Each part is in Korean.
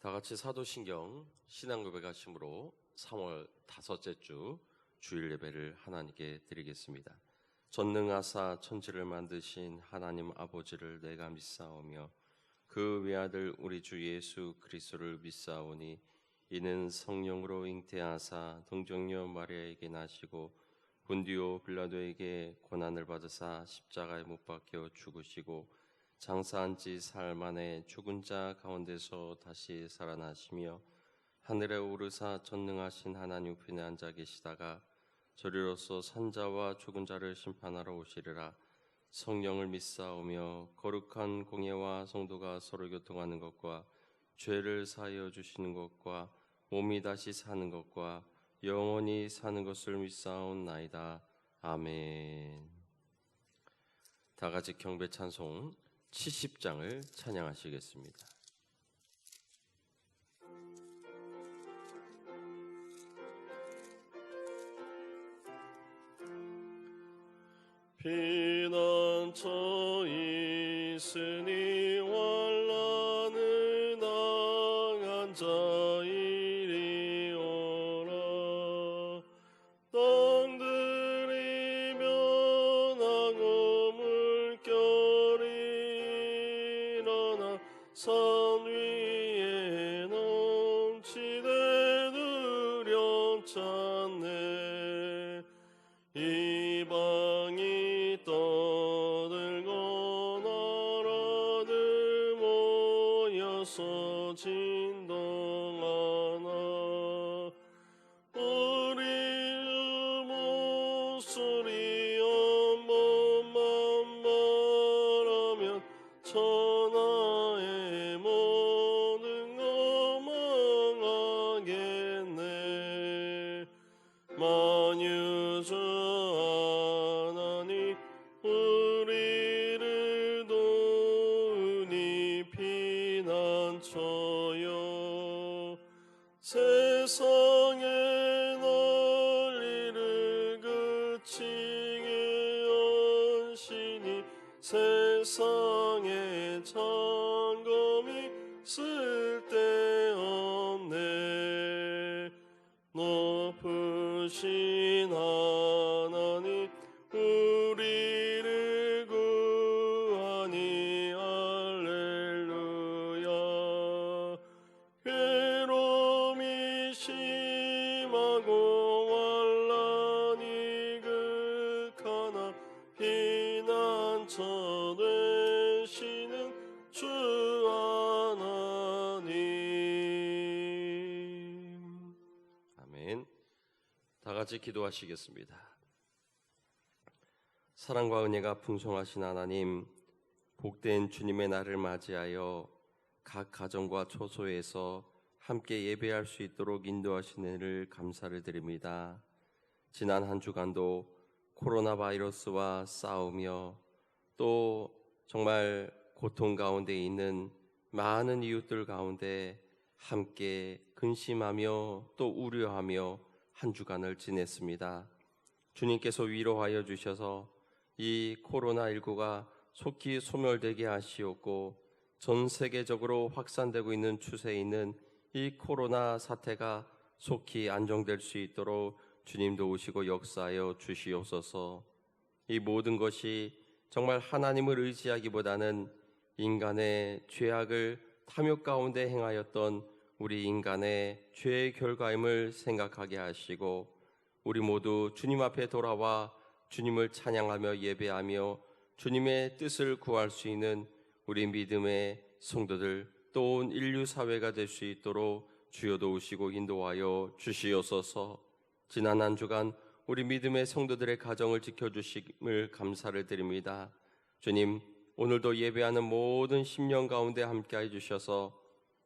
다 같이 사도신경 신앙고백하심으로 3월 다섯째 주 주일 예배를 하나님께 드리겠습니다. 전능하사 천지를 만드신 하나님 아버지를 내가 믿사오며 그 외아들 우리 주 예수 그리스도를 믿사오니 이는 성령으로 잉태하사 동정녀 마리아에게 나시고 본디오 빌라도에게 고난을 받으사 십자가에 못 박혀 죽으시고 장사한 지 사흘 만에 죽은 자 가운데서 다시 살아나시며 하늘에 오르사 전능하신 하나님 우편에 앉아 계시다가 저리로서 산자와 죽은 자를 심판하러 오시리라. 성령을 믿사오며 거룩한 공예와 성도가 서로 교통하는 것과 죄를 사하여 주시는 것과 몸이 다시 사는 것과 영원히 사는 것을 믿사옵나이다. 아멘. 다 같이 경배 찬송 70장을 찬양하시겠습니다. 피난처 있으니 환난을 당한 자 이리 오라. 땅들이 변하고 물결이 일어나 산 위에 넘치되 두렵잖네. 이방이 떠들고 나라들 모여서 진동하나. 우리 주 목소리 한 번만 말하면 천하의 모든 것 망하겠네. 만유주 하나님 우리를 도우니 피난처여. 세상의 난리를 그치게 하시니 세상의 점검이 쓸데없네. 높으신 하나님 우리를 구하니 할렐루야. 괴로움이 심하고 환난이 극하나 피난처 되시는 주 하나님. 아멘. 다 같이 기도하시겠습니다. 사랑과 은혜가 풍성하신 하나님, 복된 주님의 날을 맞이하여 각 가정과 초소에서 함께 예배할 수 있도록 인도하시는 은혜를 감사를 드립니다. 지난 한 주간도 코로나 바이러스와 싸우며 또 정말 고통 가운데 있는 많은 이웃들 가운데 함께 근심하며 또 우려하며 한 주간을 지냈습니다. 주님께서 위로하여 주셔서 이 코로나19가 속히 소멸되게 하시옵고 전 세계적으로 확산되고 있는 추세에 있는 이 코로나 사태가 속히 안정될 수 있도록 주님 도우시고 역사하여 주시옵소서. 이 모든 것이 정말 하나님을 의지하기보다는 인간의 죄악을 탐욕 가운데 행하였던 우리 인간의 죄의 결과임을 생각하게 하시고 우리 모두 주님 앞에 돌아와 주님을 찬양하며 예배하며 주님의 뜻을 구할 수 있는 우리 믿음의 성도들 또 온 인류 사회가 될 수 있도록 주여 도우시고 인도하여 주시옵소서. 지난 한 주간 우리 믿음의 성도들의 가정을 지켜주심을 감사를 드립니다. 주님, 오늘도 예배하는 모든 심령 가운데 함께해 주셔서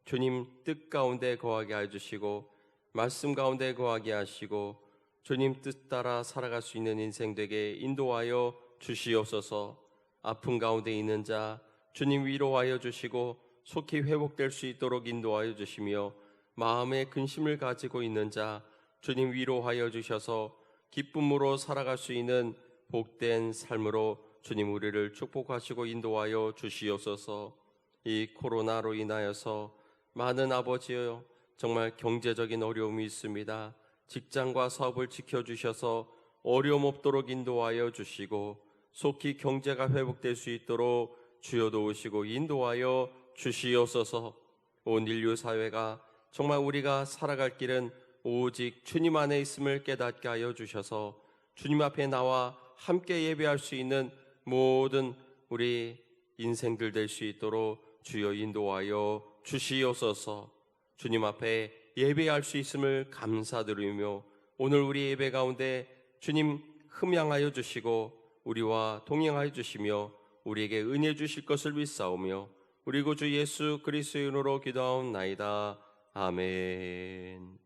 주님 뜻 가운데 거하게 해주시고 말씀 가운데 거하게 하시고 주님 뜻 따라 살아갈 수 있는 인생 되게 인도하여 주시옵소서. 아픔 가운데 있는 자 주님 위로하여 주시고 속히 회복될 수 있도록 인도하여 주시며 마음의 근심을 가지고 있는 자 주님 위로하여 주셔서 기쁨으로 살아갈 수 있는 복된 삶으로 주님 우리를 축복하시고 인도하여 주시옵소서. 이 코로나로 인하여서 많은 아버지여, 정말 경제적인 어려움이 있습니다. 직장과 사업을 지켜주셔서 어려움 없도록 인도하여 주시고 속히 경제가 회복될 수 있도록 주여 도우시고 인도하여 주시옵소서. 온 인류 사회가 정말 우리가 살아갈 길은 오직 주님 안에 있음을 깨닫게 하여 주셔서 주님 앞에 나와 함께 예배할 수 있는 모든 우리 인생들 될 수 있도록 주여 인도하여 주시옵소서. 주님 앞에 예배할 수 있음을 감사드리며 오늘 우리 예배 가운데 주님 흠양하여 주시고 우리와 동행하여 주시며 우리에게 은혜 주실 것을 믿사오며 우리 구주 예수 그리스도의 이름으로 기도하옵나이다. 아멘.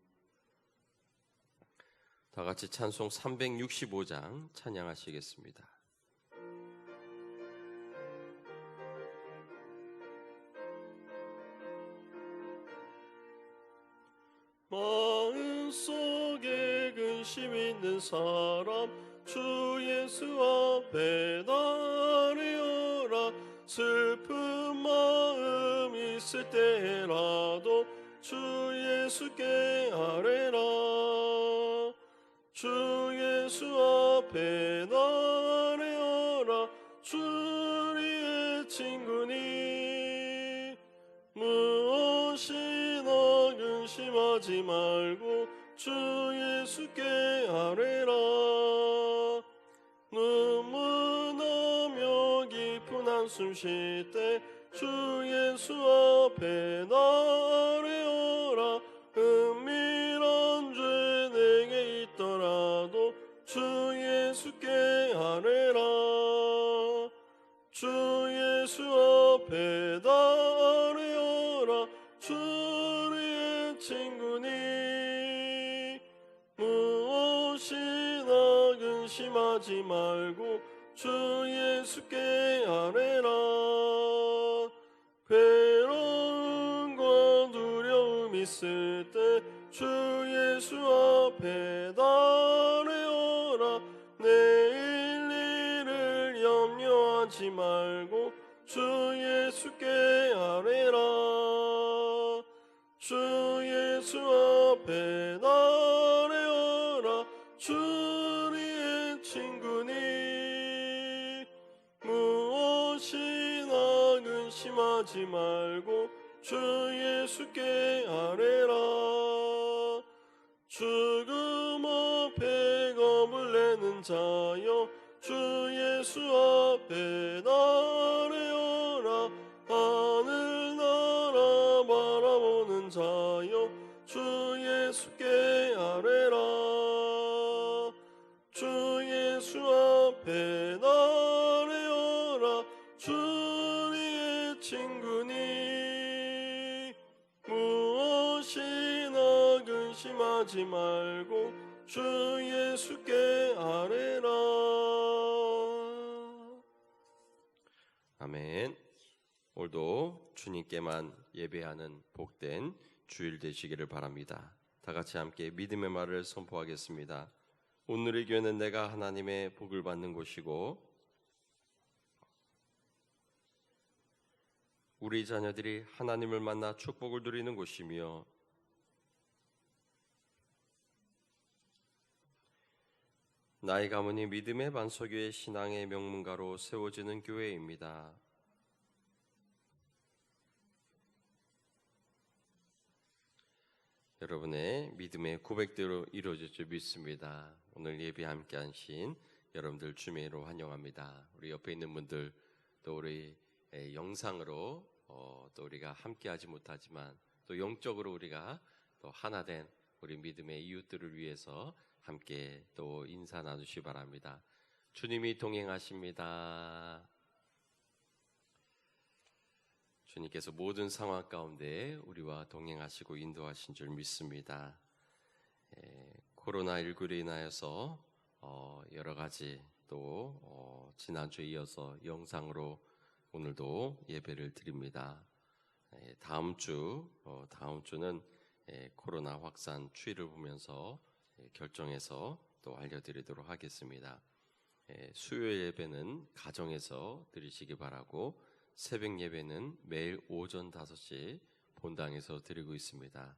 다 같이 찬송 365장 찬양하시겠습니다. 마음속에 근심 있는 사람 주 예수 앞에 나아오라. 슬픈 마음 있을 때라도 주 예수께 아뢰라. 주 예수 앞에 나아오라. 주 우리의 친구니 무엇이나 근심하지 말고 주 예수께 아뢰라. 눈물 나며 깊은 한숨 쉴 때 주 예수 앞에 나아뢰어라. 은밀한 죄 내게 있더라도 주 예수께 아뢰라. 주 예수 앞에 나아뢰어라. 주 우리의 친구니 무엇이나 근심하지 말고 주 예수께 아뢰라. 괴로움과 두려움 있을 때 주 예수 앞에 나아뢰어라. 내일 일을 염려하지 말고 주 예수께 아뢰라. 주 예수 앞에 나아뢰어라. 주 우리의 친구니 무엇이나 근심하지 말고 주 예수께 아뢰라. 죽음 앞에 겁을 내는 자여 주 예수 앞에 나아뢰어라. 하늘나라 바라보는 자여 주 예수께 아뢰라. 주 예수 앞에 나아뢰어라. 주 우리의 친구니 무엇이나 근심하지 말고 주 예수께 아뢰라. 아멘. 오늘도 주님께만 예배하는 복된 주일 되시기를 바랍니다. 다 같이 함께 믿음의 말을 선포하겠습니다. 오늘의 교회는 내가 하나님의 복을 받는 곳이고 우리 자녀들이 하나님을 만나 축복을 누리는 곳이며 나의 가문이 믿음의 반석교회 신앙의 명문가로 세워지는 교회입니다. 여러분의 믿음의 고백대로 이루어질 줄 믿습니다. 오늘 예배 함께 하신 여러분들 주님으로 환영합니다. 우리 옆에 있는 분들 또 우리 영상으로 또 우리가 함께 하지 못하지만 또 영적으로 우리가 또 하나 된 우리 믿음의 이웃들을 위해서 함께 또 인사 나누시기 바랍니다. 주님이 동행하십니다. 주님께서 모든 상황 가운데 우리와 동행하시고 인도하신 줄 믿습니다. 코로나19로 인하여서 여러 가지 또 지난주에 이어서 영상으로 오늘도 예배를 드립니다. 다음 주는 코로나 확산 추이를 보면서 결정해서 또 알려드리도록 하겠습니다. 수요일 예배는 가정에서 드리시기 바라고 새벽 예배는 매일 오전 5시 본당에서 드리고 있습니다.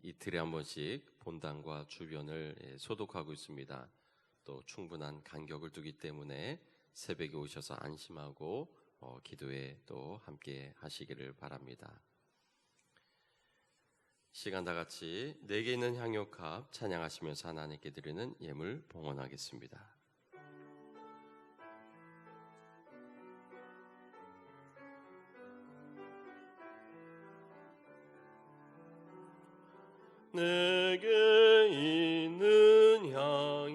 이틀에 한 번씩 본당과 주변을 소독하고 있습니다. 또 충분한 간격을 두기 때문에 새벽에 오셔서 안심하고 기도에 또 함께 하시기를 바랍니다. 시간 다 같이 내게 있는 향유값 찬양하시면서 하나님께 드리는 예물 봉헌하겠습니다. 내게 있는 향유값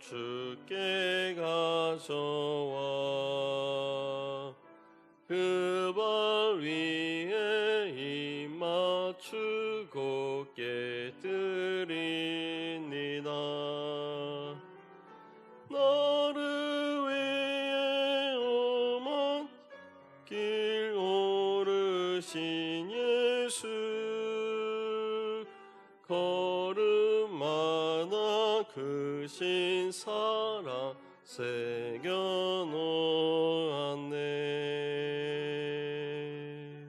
주께 가져와 그 발 위에 입 맞추고 깨뜨리니다. 나를 위해 오만 길 오르신 예수 걸음마다 크신 사랑 새겨놓았네.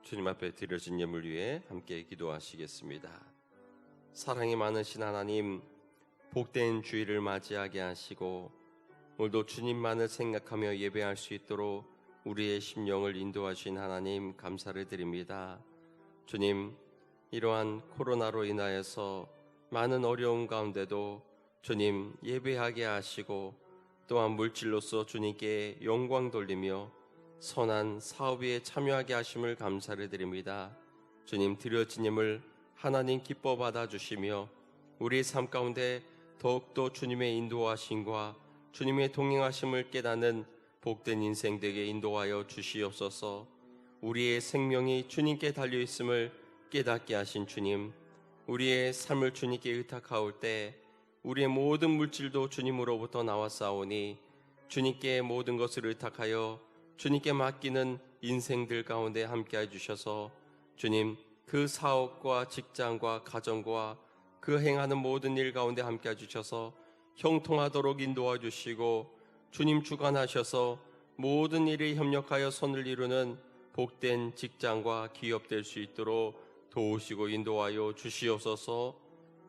주님 앞에 드려진 예물 위에 함께 기도하시겠습니다. 사랑이 많으신 하나님, 복된 주일을 맞이하게 하시고 오늘도 주님만을 생각하며 예배할 수 있도록 우리의 심령을 인도하신 하나님 감사를 드립니다. 주님, 이러한 코로나로 인하여서 많은 어려움 가운데도 주님 예배하게 하시고 또한 물질로서 주님께 영광 돌리며 선한 사업에 참여하게 하심을 감사를 드립니다. 주님, 드려진 예물 하나님 기뻐 받아주시며 우리의 삶 가운데 더욱더 주님의 인도하심과 주님의 동행하심을 깨닫는 복된 인생 되게 인도하여 주시옵소서. 우리의 생명이 주님께 달려있음을 깨닫게 하신 주님, 우리의 삶을 주님께 의탁하올 때 우리의 모든 물질도 주님으로부터 나왔사오니 주님께 모든 것을 의탁하여 주님께 맡기는 인생들 가운데 함께해 주셔서 주님, 그 사업과 직장과 가정과 그 행하는 모든 일 가운데 함께해 주셔서 형통하도록 인도해 주시고 주님 주관하셔서 모든 일에 협력하여 선을 이루는 복된 직장과 기업 될 수 있도록 도우시고 인도하여 주시옵소서.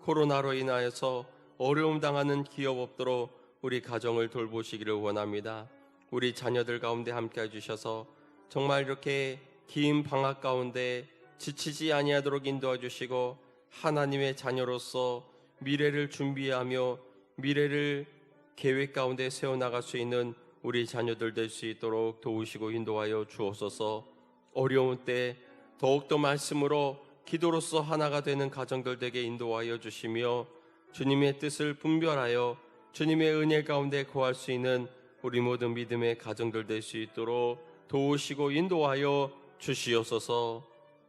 코로나로 인하여서 어려움 당하는 기업 없도록 우리 가정을 돌보시기를 원합니다. 우리 자녀들 가운데 함께해 주셔서 정말 이렇게 긴 방학 가운데 지치지 아니하도록 인도해 주시고 하나님의 자녀로서 미래를 준비하며 미래를 계획 가운데 세워나갈 수 있는 우리 자녀들 될 수 있도록 도우시고 인도하여 주옵소서. 어려운 때 더욱더 말씀으로 기도로서 하나가 되는 가정들 되게 인도하여 주시며 주님의 뜻을 분별하여 주님의 은혜 가운데 거할 수 있는 우리 모든 믿음의 가정들 될 수 있도록 도우시고 인도하여 주시옵소서.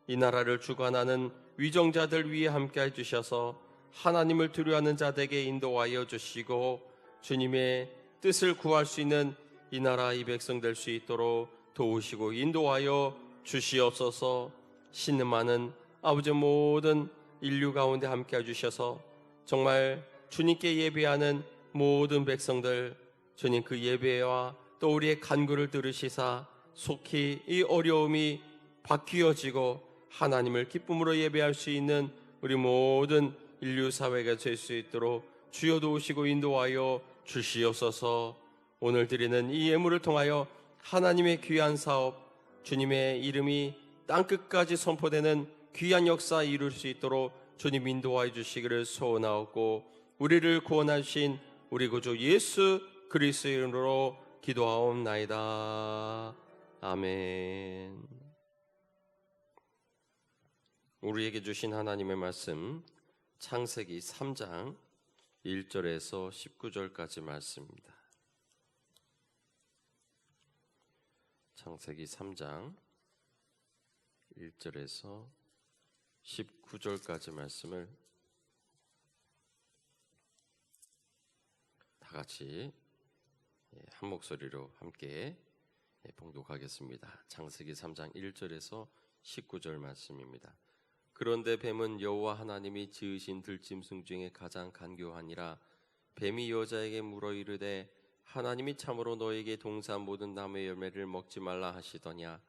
이 나라를 주관하는 위정자들 위에 함께해 주셔서 하나님을 두려워하는 자들에게 인도하여 주시고 주님의 뜻을 구할 수 있는 이 나라 이 백성 될 수 있도록 도우시고 인도하여 주시옵소서. 신음하는 아버지 모든 인류 가운데 함께해 주셔서 정말 주님께 예배하는 모든 백성들 주님 그 예배와 또 우리의 간구를 들으시사 속히 이 어려움이 바뀌어지고 하나님을 기쁨으로 예배할 수 있는 우리 모든 인류 사회가 될 수 있도록 주여 도우시고 인도하여 주시옵소서. 오늘 드리는 이 예물을 통하여 하나님의 귀한 사업, 주님의 이름이 땅끝까지 선포되는 귀한 역사 이룰 수 있도록 주님 인도하여 주시기를 소원하옵고 우리를 구원하신 우리 구주 예수 그리스도의 이름으로 기도하옵나이다. 아멘. 우리에게 주신 하나님의 말씀 창세기 3장 1절에서 19절까지 말씀입니다. 창세기 3장 1절에서 19절까지 말씀을 다 같이 한 목소리로 함께 봉독하겠습니다. 창세기 3장 1절에서 19절 말씀입니다. 그런데 뱀은 여호와 하나님이 지으신 들짐승 중에 가장 간교하니라. 뱀이 여자에게 물어 이르되 하나님이 참으로 너에게 동산 모든 나무의 열매를 먹지 말라 하시더냐.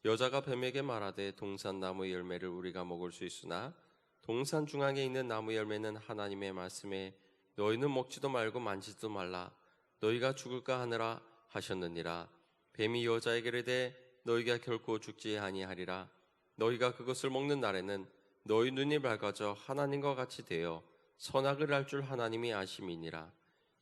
여자가 뱀에게 말하되 동산 나무의 열매를 우리가 먹을 수 있으나 동산 중앙에 있는 나무 열매는 하나님의 말씀에 너희는 먹지도 말고 만지지도 말라 너희가 죽을까 하느라 하셨느니라. 뱀이 여자에게 이르되 너희가 결코 죽지 아니하리라. 너희가 그것을 먹는 날에는 너희 눈이 밝아져 하나님과 같이 되어 선악을 알 줄 하나님이 아심이니라.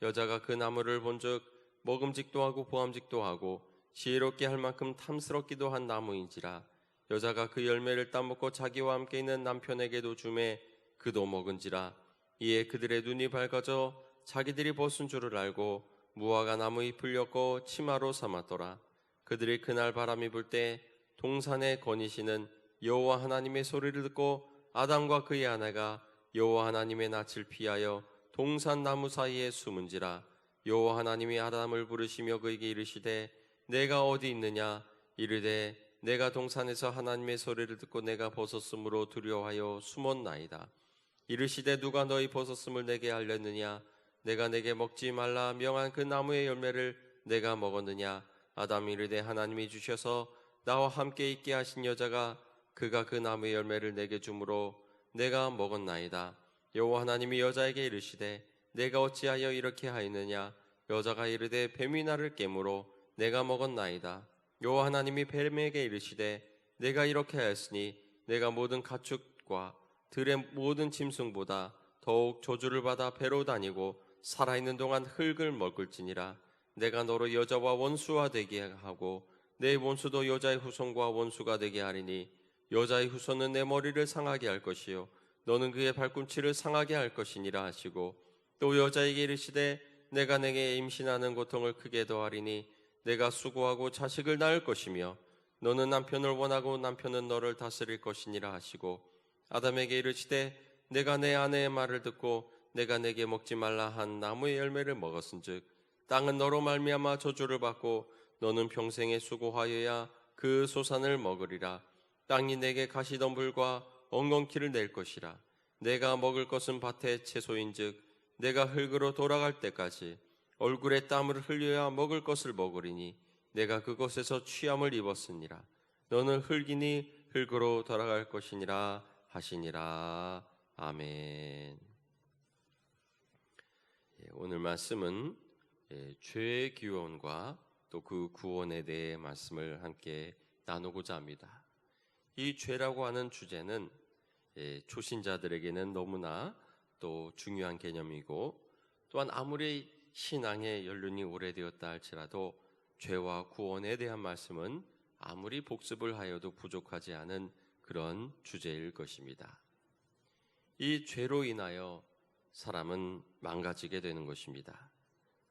여자가 그 나무를 본즉 먹음직도 하고 보암직도 하고 지혜롭게 할 만큼 탐스럽기도 한 나무인지라. 여자가 그 열매를 따먹고 자기와 함께 있는 남편에게도 주매 그도 먹은지라. 이에 그들의 눈이 밝아져 자기들이 벗은 줄을 알고 무화과 나무 잎을 엮어 치마로 삼았더라. 그들이 그날 바람이 불 때 동산에 거니시는 여호와 하나님의 소리를 듣고 아담과 그의 아내가 여호와 하나님의 낯을 피하여 동산 나무 사이에 숨은지라. 여호와 하나님이 아담을 부르시며 그에게 이르시되 내가 어디 있느냐. 이르되 내가 동산에서 하나님의 소리를 듣고 내가 벗었으므로 두려워하여 숨었나이다. 이르시되 누가 너희 벗었음을 내게 알렸느냐. 내가 내게 먹지 말라 명한 그 나무의 열매를 내가 먹었느냐. 아담이 이르되 하나님이 주셔서 나와 함께 있게 하신 여자가 그가 그 나무의 열매를 내게 주므로 내가 먹었나이다. 여호와 하나님이 여자에게 이르시되 내가 어찌하여 이렇게 하였느냐. 여자가 이르되 뱀이 나를 깨므로 내가 먹었나이다. 여호와 하나님이 뱀에게 이르시되 내가 이렇게 하였으니 내가 모든 가축과 들의 모든 짐승보다 더욱 저주를 받아 배로 다니고 살아있는 동안 흙을 먹을지니라. 내가 너로 여자와 원수가 되게 하고 내 원수도 여자의 후손과 원수가 되게 하리니 여자의 후손은 내 머리를 상하게 할 것이요 너는 그의 발꿈치를 상하게 할 것이니라 하시고 또 여자에게 이르시되 내가 내게 임신하는 고통을 크게 더하리니 내가 수고하고 자식을 낳을 것이며 너는 남편을 원하고 남편은 너를 다스릴 것이니라 하시고 아담에게 이르시되 내가 내 아내의 말을 듣고 내가 내게 먹지 말라 한 나무의 열매를 먹었은즉 땅은 너로 말미암아 저주를 받고 너는 평생에 수고하여야 그 소산을 먹으리라. 땅이 내게 가시덤불과 엉겅퀴를 낼 것이라. 내가 먹을 것은 밭의 채소인즉 내가 흙으로 돌아갈 때까지 얼굴에 땀을 흘려야 먹을 것을 먹으리니 내가 그곳에서 취함을 입었으니라. 너는 흙이니 흙으로 돌아갈 것이니라 하시니라. 아멘. 오늘 말씀은 죄의 기원과 또 그 구원에 대해 말씀을 함께 나누고자 합니다. 이 죄라고 하는 주제는 초신자들에게는 너무나 또 중요한 개념이고 또한 아무리 신앙의 연륜이 오래되었다 할지라도 죄와 구원에 대한 말씀은 아무리 복습을 하여도 부족하지 않은 그런 주제일 것입니다. 이 죄로 인하여 사람은 망가지게 되는 것입니다.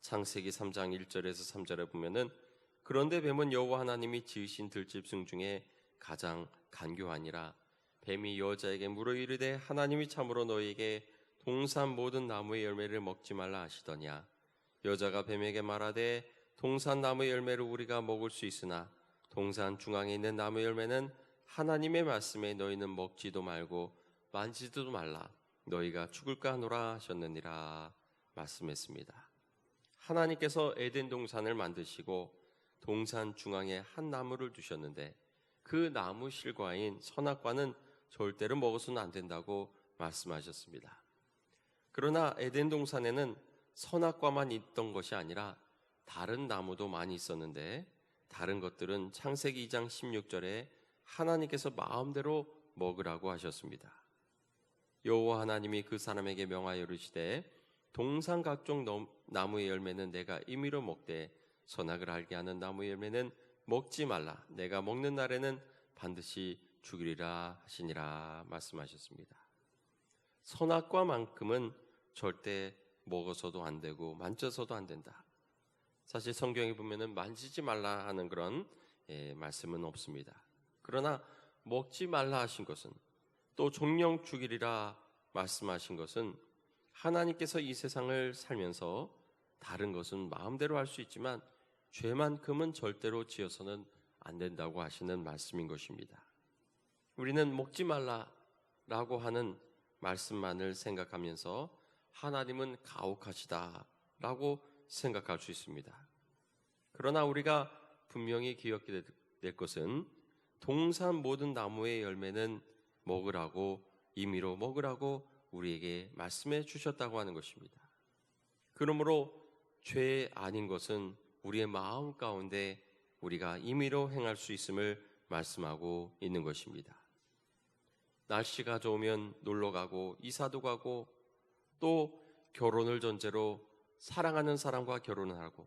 창세기 3장 1절에서 3절에 보면은 그런데 뱀은 여호와 하나님이 지으신 들짐승 중에 가장 간교하니라. 뱀이 여자에게 물어 이르되 하나님이 참으로 너희에게 동산 모든 나무의 열매를 먹지 말라 하시더냐. 여자가 뱀에게 말하되 동산 나무의 열매를 우리가 먹을 수 있으나 동산 중앙에 있는 나무 열매는 하나님의 말씀에 너희는 먹지도 말고 만지지도 말라 너희가 죽을까 하노라 하셨느니라 말씀했습니다. 하나님께서 에덴 동산을 만드시고 동산 중앙에 한 나무를 두셨는데 그 나무 실과인 선악과는 절대로 먹어서는 안 된다고 말씀하셨습니다. 그러나 에덴 동산에는 선악과만 있던 것이 아니라 다른 나무도 많이 있었는데 다른 것들은 창세기 2장 16절에 하나님께서 마음대로 먹으라고 하셨습니다. 여호와 하나님이 그 사람에게 명하여 이르시되 동산 각종 나무의 열매는 내가 임의로 먹되 선악을 알게 하는 나무의 열매는 먹지 말라. 내가 먹는 날에는 반드시 죽이리라 하시니라 말씀하셨습니다. 선악과만큼은 절대 먹어서도 안 되고 만져서도 안 된다. 사실 성경에 보면은 만지지 말라 하는 그런 말씀은 없습니다. 그러나 먹지 말라 하신 것은 또 종영 죽이리라 말씀하신 것은 하나님께서 이 세상을 살면서 다른 것은 마음대로 할 수 있지만 죄만큼은 절대로 지어서는 안 된다고 하시는 말씀인 것입니다. 우리는 먹지 말라라고 하는 말씀만을 생각하면서 하나님은 가혹하시다라고 생각할 수 있습니다. 그러나 우리가 분명히 기억해야 될 것은 동산 모든 나무의 열매는 먹으라고, 임의로 먹으라고 우리에게 말씀해 주셨다고 하는 것입니다. 그러므로 죄 아닌 것은 우리의 마음 가운데 우리가 임의로 행할 수 있음을 말씀하고 있는 것입니다. 날씨가 좋으면 놀러 가고 이사도 가고 또 결혼을 전제로 사랑하는 사람과 결혼을 하고,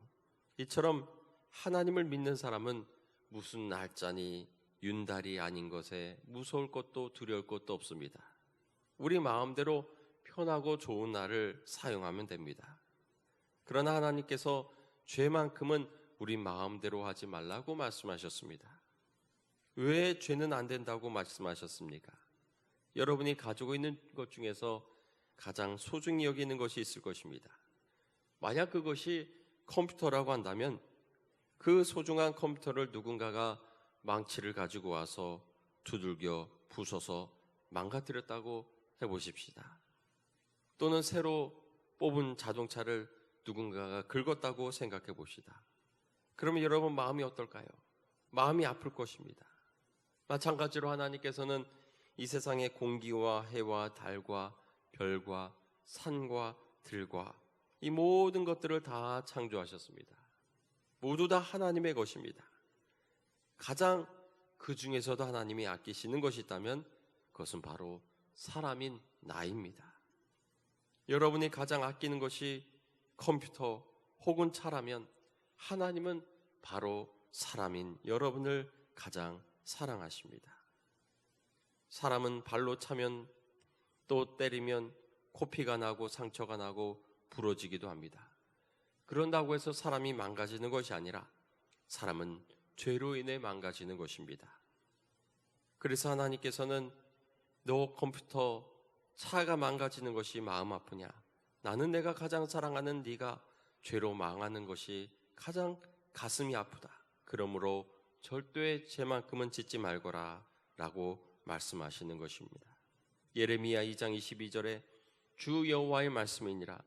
이처럼 하나님을 믿는 사람은 무슨 날짜니 윤달이 아닌 것에 무서울 것도 두려울 것도 없습니다. 우리 마음대로 편하고 좋은 날을 사용하면 됩니다. 그러나 하나님께서 죄만큼은 우리 마음대로 하지 말라고 말씀하셨습니다. 왜 죄는 안 된다고 말씀하셨습니까? 여러분이 가지고 있는 것 중에서 가장 소중히 여기는 것이 있을 것입니다. 만약 그것이 컴퓨터라고 한다면 그 소중한 컴퓨터를 누군가가 망치를 가지고 와서 두들겨 부숴서 망가뜨렸다고 해보십시다. 또는 새로 뽑은 자동차를 누군가가 긁었다고 생각해 봅시다. 그러면 여러분 마음이 어떨까요? 마음이 아플 것입니다. 마찬가지로 하나님께서는 이 세상의 공기와 해와 달과 별과 산과 들과 이 모든 것들을 다 창조하셨습니다. 모두 다 하나님의 것입니다. 가장 그 중에서도 하나님이 아끼시는 것이 있다면 그것은 바로 사람인 나입니다. 여러분이 가장 아끼는 것이 컴퓨터 혹은 차라면 하나님은 바로 사람인 여러분을 가장 사랑하십니다. 사람은 발로 차면 또 때리면 코피가 나고 상처가 나고 부러지기도 합니다. 그런다고 해서 사람이 망가지는 것이 아니라 사람은 죄로 인해 망가지는 것입니다. 그래서 하나님께서는 너 컴퓨터, 차가 망가지는 것이 마음 아프냐? 나는 내가 가장 사랑하는 네가 죄로 망하는 것이 가장 가슴이 아프다. 그러므로 절대 죄만큼은 짓지 말거라 라고 말씀하시는 것입니다. 예레미야 2장 22절에 주 여호와의 말씀이니라.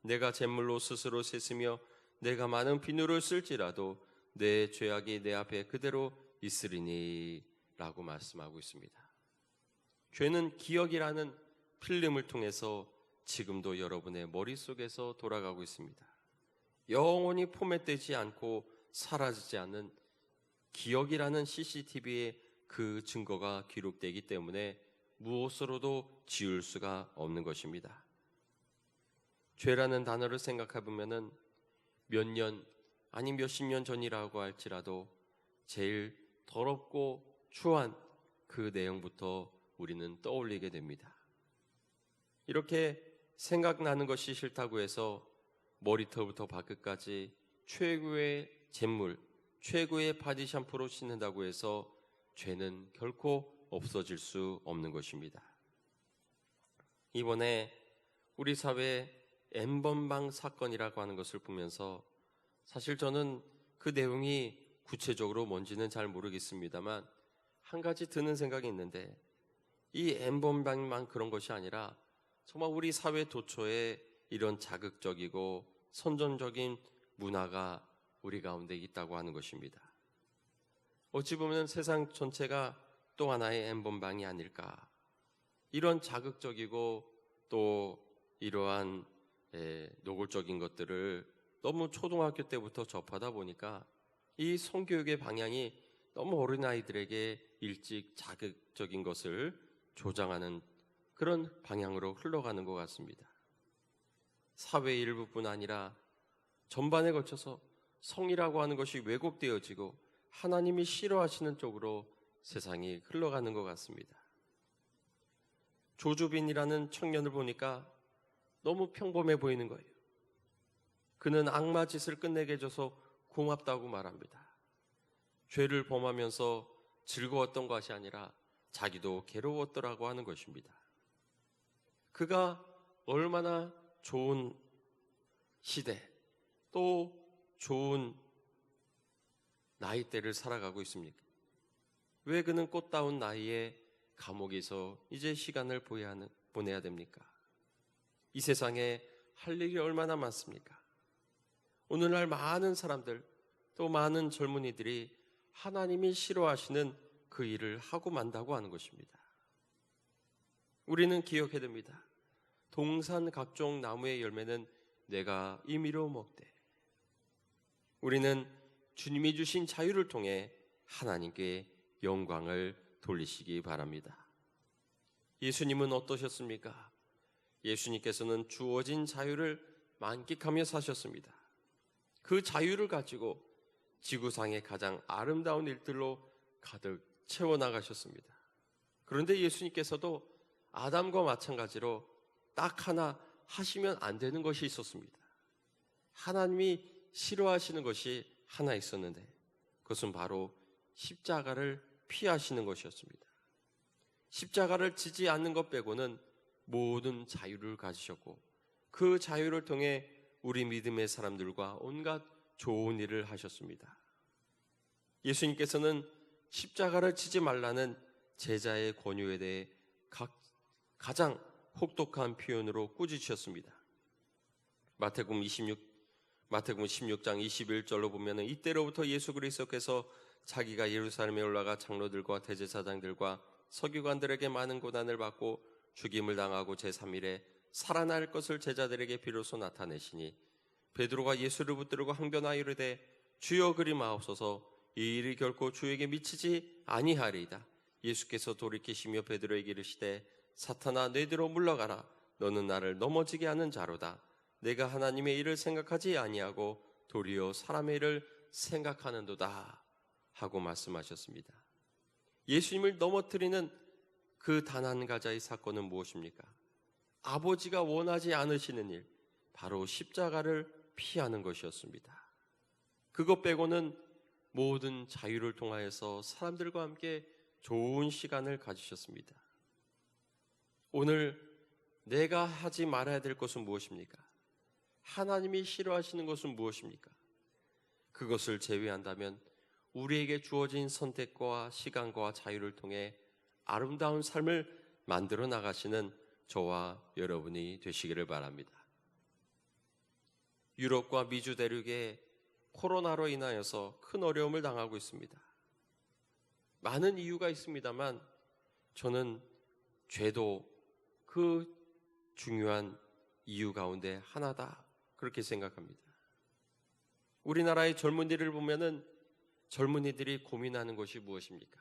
내가 잿물로 스스로 씻으며 내가 많은 비누를 쓸지라도 내 죄악이 내 앞에 그대로 있으리니 라고 말씀하고 있습니다. 죄는 기억이라는 필름을 통해서 지금도 여러분의 머릿속에서 돌아가고 있습니다. 영원히 포맷되지 않고 사라지지 않는 기억이라는 CCTV에 그 증거가 기록되기 때문에 무엇으로도 지울 수가 없는 것입니다. 죄라는 단어를 생각해 보면은 몇 년 아니 몇십 년 전이라고 할지라도 제일 더럽고 추한 그 내용부터 우리는 떠올리게 됩니다. 이렇게 생각나는 것이 싫다고 해서 머리털부터 발끝까지 최고의 잿물, 최고의 바디 샴푸로 씻는다고 해서 죄는 결코 없어질 수 없는 것입니다. 이번에 우리 사회에 N번방 사건이라고 하는 것을 보면서 사실 저는 그 내용이 구체적으로 뭔지는 잘 모르겠습니다만 한 가지 드는 생각이 있는데, 이 N번방만 그런 것이 아니라 정말 우리 사회 도처에 이런 자극적이고 선전적인 문화가 우리 가운데 있다고 하는 것입니다. 어찌 보면 세상 전체가 또 하나의 N번방이 아닐까. 이런 자극적이고 또 이러한 노골적인 것들을 너무 초등학교 때부터 접하다 보니까 이 성교육의 방향이 너무 어린아이들에게 일찍 자극적인 것을 조장하는 그런 방향으로 흘러가는 것 같습니다. 사회 일부뿐 아니라 전반에 걸쳐서 성이라고 하는 것이 왜곡되어지고 하나님이 싫어하시는 쪽으로 세상이 흘러가는 것 같습니다. 조주빈이라는 청년을 보니까 너무 평범해 보이는 거예요. 그는 악마 짓을 끝내게 해줘서 고맙다고 말합니다. 죄를 범하면서 즐거웠던 것이 아니라 자기도 괴로웠더라고 하는 것입니다. 그가 얼마나 좋은 시대, 또 좋은 나이대를 살아가고 있습니까? 왜 그는 꽃다운 나이에 감옥에서 이제 시간을 보내야 됩니까? 이 세상에 할 일이 얼마나 많습니까? 오늘날 많은 사람들, 또 많은 젊은이들이 하나님이 싫어하시는 그 일을 하고 만다고 하는 것입니다. 우리는 기억해야 됩니다. 동산 각종 나무의 열매는 내가 임의로 먹되, 우리는 주님이 주신 자유를 통해 하나님께 영광을 돌리시기 바랍니다. 예수님은 어떠셨습니까? 예수님께서는 주어진 자유를 만끽하며 사셨습니다. 그 자유를 가지고 지구상의 가장 아름다운 일들로 가득 채워나가셨습니다. 그런데 예수님께서도 아담과 마찬가지로 딱 하나 하시면 안 되는 것이 있었습니다. 하나님이 싫어하시는 것이 하나 있었는데 그것은 바로 십자가를 피하시는 것이었습니다. 십자가를 지지 않는 것 빼고는 모든 자유를 가지셨고 그 자유를 통해 우리 믿음의 사람들과 온갖 좋은 일을 하셨습니다. 예수님께서는 십자가를 지지 말라는 제자의 권유에 대해 가장 혹독한 표현으로 꾸짖으셨습니다. 마태복음 16장 21절로 보면 이때로부터 예수 그리스도께서 자기가 예루살렘에 올라가 장로들과 대제사장들과 서기관들에게 많은 고난을 받고 죽임을 당하고 제3일에 살아날 것을 제자들에게 비로소 나타내시니 베드로가 예수를 붙들고 항변하여 이르되 주여 그리마옵소서 이 일이 결코 주에게 미치지 아니하리이다. 예수께서 돌이키시며 베드로에게 이르시되 사탄아 내게로 물러가라. 너는 나를 넘어지게 하는 자로다. 내가 하나님의 일을 생각하지 아니하고 도리어 사람의 일을 생각하는도다 하고 말씀하셨습니다. 예수님을 넘어뜨리는 그 단 한 가지의 사건은 무엇입니까? 아버지가 원하지 않으시는 일, 바로 십자가를 피하는 것이었습니다. 그것 빼고는 모든 자유를 통하여서 사람들과 함께 좋은 시간을 가지셨습니다. 오늘 내가 하지 말아야 될 것은 무엇입니까? 하나님이 싫어하시는 것은 무엇입니까? 그것을 제외한다면 우리에게 주어진 선택과 시간과 자유를 통해 아름다운 삶을 만들어 나가시는 저와 여러분이 되시기를 바랍니다. 유럽과 미주 대륙에 코로나로 인하여서 큰 어려움을 당하고 있습니다. 많은 이유가 있습니다만 저는 죄도 그 중요한 이유 가운데 하나다 그렇게 생각합니다. 우리나라의 젊은이들을 보면은 젊은이들이 고민하는 것이 무엇입니까?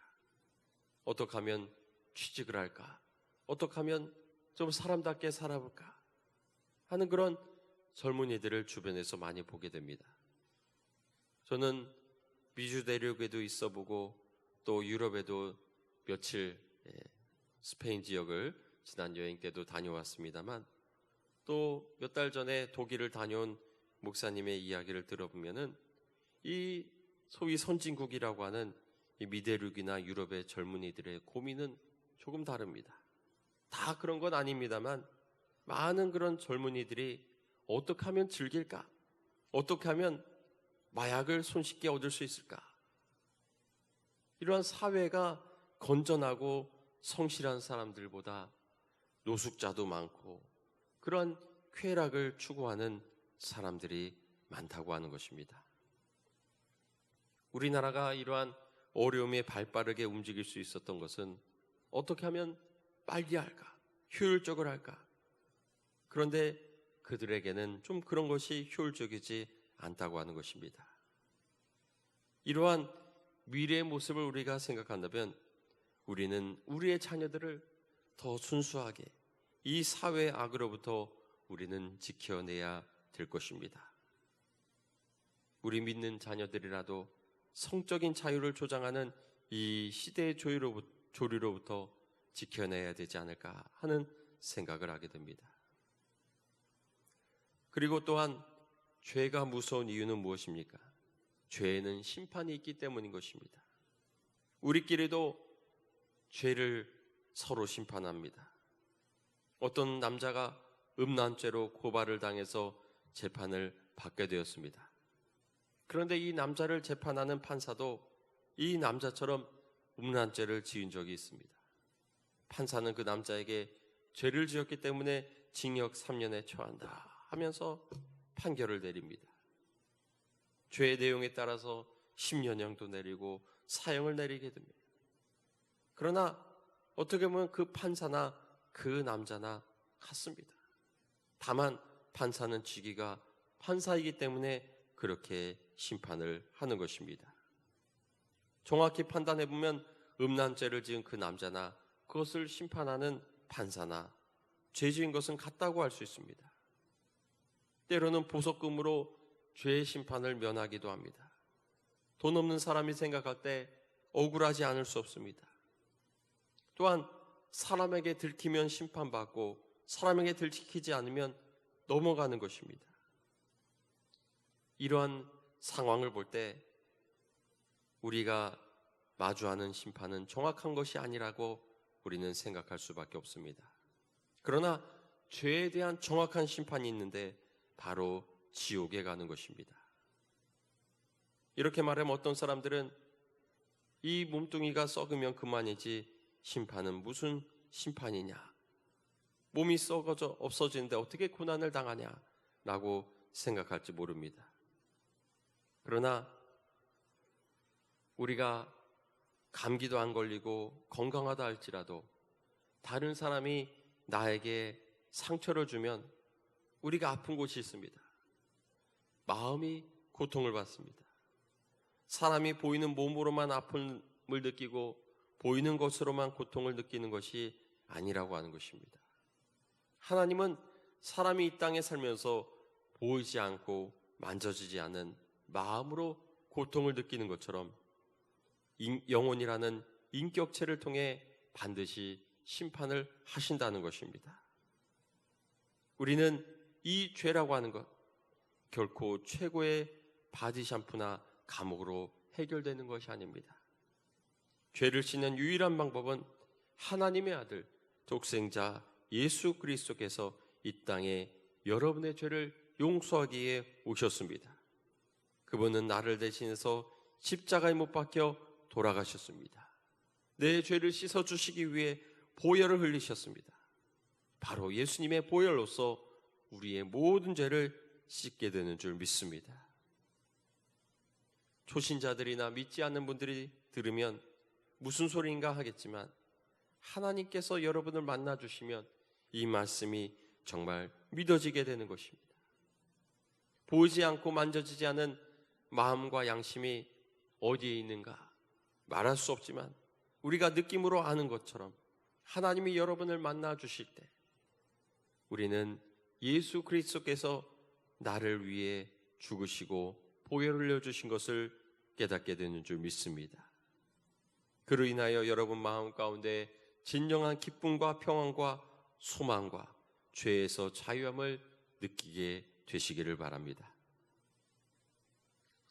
어떻게 하면 취직을 할까? 어떻게 하면 좀 사람답게 살아볼까? 하는 그런 젊은이들을 주변에서 많이 보게 됩니다. 저는 미주 대륙에도 있어 보고 또 유럽에도 며칠 스페인 지역을 지난 여행 때도 다녀왔습니다만 또 몇 달 전에 독일을 다녀온 목사님의 이야기를 들어보면은 이 소위 선진국이라고 하는 이 미대륙이나 유럽의 젊은이들의 고민은 조금 다릅니다. 다 그런 건 아닙니다만 많은 그런 젊은이들이 어떻게 하면 즐길까? 어떻게 하면 마약을 손쉽게 얻을 수 있을까? 이러한 사회가 건전하고 성실한 사람들보다 노숙자도 많고 그러한 쾌락을 추구하는 사람들이 많다고 하는 것입니다. 우리나라가 이러한 어려움에 발빠르게 움직일 수 있었던 것은 어떻게 하면 빨리 할까? 효율적으로 할까? 그런데 그들에게는 좀 그런 것이 효율적이지 않다고 하는 것입니다. 이러한 미래의 모습을 우리가 생각한다면 우리는 우리의 자녀들을 더 순수하게 이 사회의 악으로부터 우리는 지켜내야 될 것입니다. 우리 믿는 자녀들이라도 성적인 자유를 조장하는 이 시대의 조류로부터 지켜내야 되지 않을까 하는 생각을 하게 됩니다. 그리고 또한 죄가 무서운 이유는 무엇입니까? 죄에는 심판이 있기 때문인 것입니다. 우리끼리도 죄를 서로 심판합니다. 어떤 남자가 음란죄로 고발을 당해서 재판을 받게 되었습니다. 그런데 이 남자를 재판하는 판사도 이 남자처럼 음란죄를 지은 적이 있습니다. 판사는 그 남자에게 죄를 지었기 때문에 징역 3년에 처한다 하면서 판결을 내립니다. 죄의 내용에 따라서 10년형도 내리고 사형을 내리게 됩니다. 그러나 어떻게 보면 그 판사나 그 남자나 같습니다. 다만 판사는 직위가 판사이기 때문에 그렇게 심판을 하는 것입니다. 정확히 판단해 보면 음란죄를 지은 그 남자나 그것을 심판하는 판사나 죄 지은 것은 같다고 할 수 있습니다. 때로는 보석금으로 죄의 심판을 면하기도 합니다. 돈 없는 사람이 생각할 때 억울하지 않을 수 없습니다. 또한 사람에게 들키면 심판받고 사람에게 들키지 않으면 넘어가는 것입니다. 이러한 상황을 볼 때 우리가 마주하는 심판은 정확한 것이 아니라고 우리는 생각할 수밖에 없습니다. 그러나 죄에 대한 정확한 심판이 있는데 바로 지옥에 가는 것입니다. 이렇게 말하면 어떤 사람들은 이 몸뚱이가 썩으면 그만이지 심판은 무슨 심판이냐, 몸이 썩어져 없어지는데 어떻게 고난을 당하냐라고 생각할지 모릅니다. 그러나 우리가 감기도 안 걸리고 건강하다 할지라도 다른 사람이 나에게 상처를 주면 우리가 아픈 곳이 있습니다. 마음이 고통을 받습니다. 사람이 보이는 몸으로만 아픔을 느끼고 보이는 것으로만 고통을 느끼는 것이 아니라고 하는 것입니다. 하나님은 사람이 이 땅에 살면서 보이지 않고 만져지지 않는 마음으로 고통을 느끼는 것처럼 영혼이라는 인격체를 통해 반드시 심판을 하신다는 것입니다. 우리는 이 죄라고 하는 것 결코 최고의 바디 샴푸나 감옥으로 해결되는 것이 아닙니다. 죄를 씻는 유일한 방법은 하나님의 아들 독생자 예수 그리스도께서 이 땅에 여러분의 죄를 용서하기 위해 오셨습니다. 그분은 나를 대신해서 십자가에 못 박혀 돌아가셨습니다. 내 죄를 씻어주시기 위해 보혈을 흘리셨습니다. 바로 예수님의 보혈로서 우리의 모든 죄를 씻게 되는 줄 믿습니다. 초신자들이나 믿지 않는 분들이 들으면 무슨 소리인가 하겠지만 하나님께서 여러분을 만나주시면 이 말씀이 정말 믿어지게 되는 것입니다. 보이지 않고 만져지지 않은 마음과 양심이 어디에 있는가 말할 수 없지만 우리가 느낌으로 아는 것처럼 하나님이 여러분을 만나 주실 때 우리는 예수 그리스도께서 나를 위해 죽으시고 보혈을 흘려주신 것을 깨닫게 되는 줄 믿습니다. 그로 인하여 여러분 마음 가운데 진정한 기쁨과 평안과 소망과 죄에서 자유함을 느끼게 되시기를 바랍니다.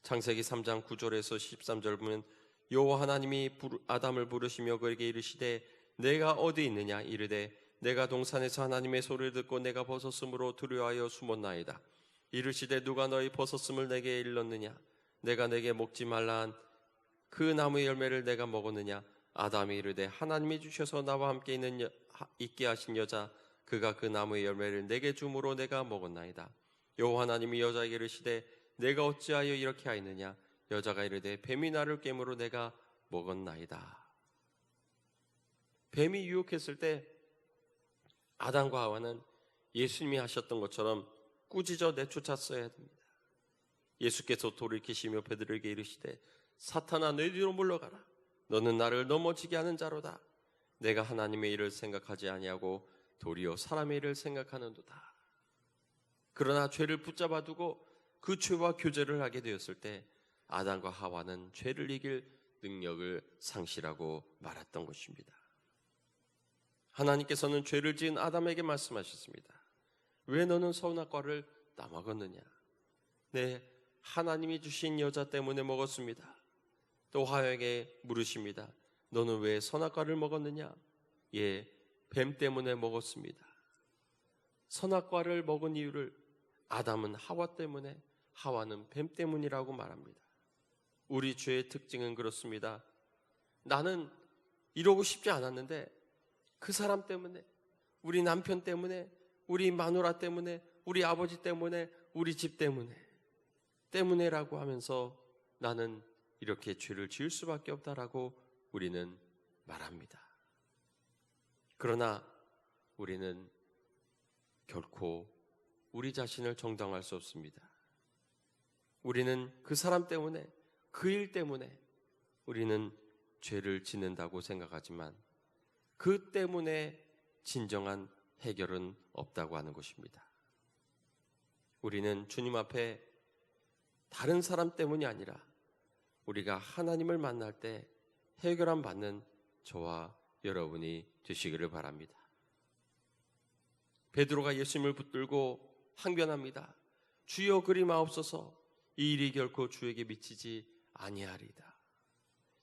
창세기 3장 9절에서 13절 보면 여호와 하나님이 아담을 부르시며 그에게 이르시되 내가 어디 있느냐 이르되 내가 동산에서 하나님의 소리를 듣고 내가 벗었으므로 두려워하여 숨었나이다. 이르시되 누가 너희 벗었음을 내게 일렀느냐 내가 내게 먹지 말라 한 그 나무의 열매를 내가 먹었느냐. 아담이 이르되 하나님이 주셔서 나와 함께 있게 하신 여자 그가 그 나무의 열매를 내게 주므로 내가 먹었나이다. 여호와 하나님이 여자에게 이르시되 내가 어찌하여 이렇게 하였느냐. 여자가 이르되 뱀이 나를 꿰므로 내가 먹었나이다. 뱀이 유혹했을 때 아담과 하와는 예수님이 하셨던 것처럼 꾸짖어 내쫓았어야 됩니다. 예수께서 돌이키시며 베드로에게 이르시되 사탄아 내 뒤로 물러가라. 너는 나를 넘어지게 하는 자로다. 내가 하나님의 일을 생각하지 아니하고 도리어 사람의 일을 생각하는도다. 그러나 죄를 붙잡아 두고 그 죄와 교제를 하게 되었을 때 아담과 하와는 죄를 이길 능력을 상실하고 말았던 것입니다. 하나님께서는 죄를 지은 아담에게 말씀하셨습니다. 왜 너는 선악과를 따먹었느냐? 네, 하나님이 주신 여자 때문에 먹었습니다. 또 하와에게 물으십니다. 너는 왜 선악과를 먹었느냐? 예, 뱀 때문에 먹었습니다. 선악과를 먹은 이유를 아담은 하와 때문에, 하와는 뱀 때문이라고 말합니다. 우리 죄의 특징은 그렇습니다. 나는 이러고 싶지 않았는데 그 사람 때문에, 우리 남편 때문에, 우리 마누라 때문에, 우리 아버지 때문에, 우리 집 때문에라고 하면서 나는 이렇게 죄를 지을 수밖에 없다라고 우리는 말합니다. 그러나 우리는 결코 우리 자신을 정당화할 수 없습니다. 우리는 그 사람 때문에, 그 일 때문에 우리는 죄를 짓는다고 생각하지만 그 때문에 진정한 해결은 없다고 하는 것입니다. 우리는 주님 앞에 다른 사람 때문이 아니라 우리가 하나님을 만날 때 해결함 받는 저와 여러분이 되시기를 바랍니다. 베드로가 예수님을 붙들고 항변합니다. 주여 그리 마옵소서, 이 일이 결코 주에게 미치지 아니하리이다.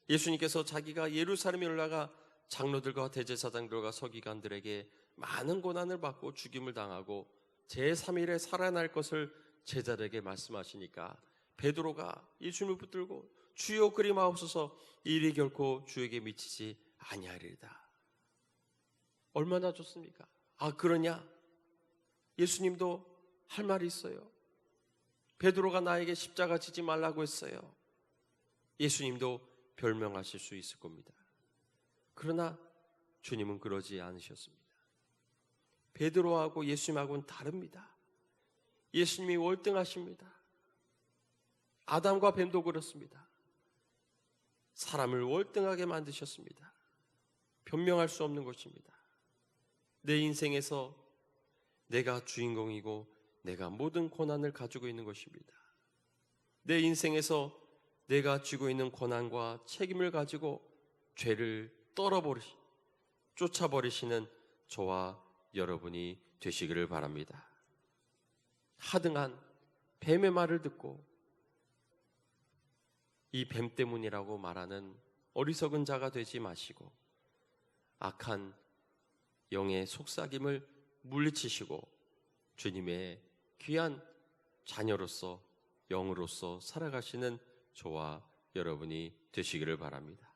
예수님께서 자기가 예루살렘에 올라가 장로들과 대제사장들과 서기관들에게 많은 고난을 받고 죽임을 당하고 제3일에 살아날 것을 제자들에게 말씀하시니까 베드로가 예수님을 붙들고 주여 그리 마옵소서, 이 일이 결코 주에게 미치지 아니하리이다. 얼마나 좋습니까? 아, 그러냐? 예수님도 할 말이 있어요. 베드로가 나에게 십자가 지지 말라고 했어요. 예수님도 별명하실 수 있을 겁니다. 그러나 주님은 그러지 않으셨습니다. 베드로하고 예수님하고는 다릅니다. 예수님이 월등하십니다. 아담과 뱀도 그렇습니다. 사람을 월등하게 만드셨습니다. 변명할 수 없는 것입니다. 내 인생에서 내가 주인공이고 내가 모든 권한을 가지고 있는 것입니다. 내 인생에서 내가 쥐고 있는 권한과 책임을 가지고 죄를 쫓아버리시는 저와 여러분이 되시기를 바랍니다. 하등한 뱀의 말을 듣고 이 뱀 때문이라고 말하는 어리석은 자가 되지 마시고 악한 영의 속삭임을 물리치시고 주님의 귀한 자녀로서 영으로서 살아가시는 저와 여러분이 되시기를 바랍니다.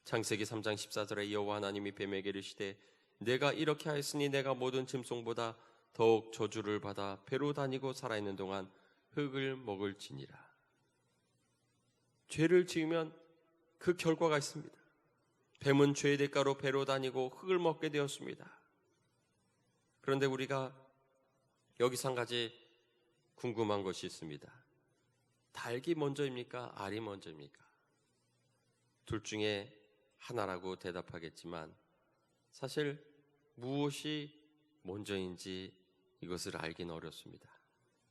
창세기 3장 14절에 여호와 하나님이 뱀에게 이르시되 내가 이렇게 하였으니 내가 모든 짐승보다 더욱 저주를 받아 배로 다니고 살아있는 동안 흙을 먹을지니라. 죄를 지으면 그 결과가 있습니다. 뱀은 죄의 대가로 배로 다니고 흙을 먹게 되었습니다. 그런데 우리가 여기서 한 가지 궁금한 것이 있습니다. 닭이 먼저입니까? 알이 먼저입니까? 둘 중에 하나라고 대답하겠지만 사실 무엇이 먼저인지 이것을 알기는 어렵습니다.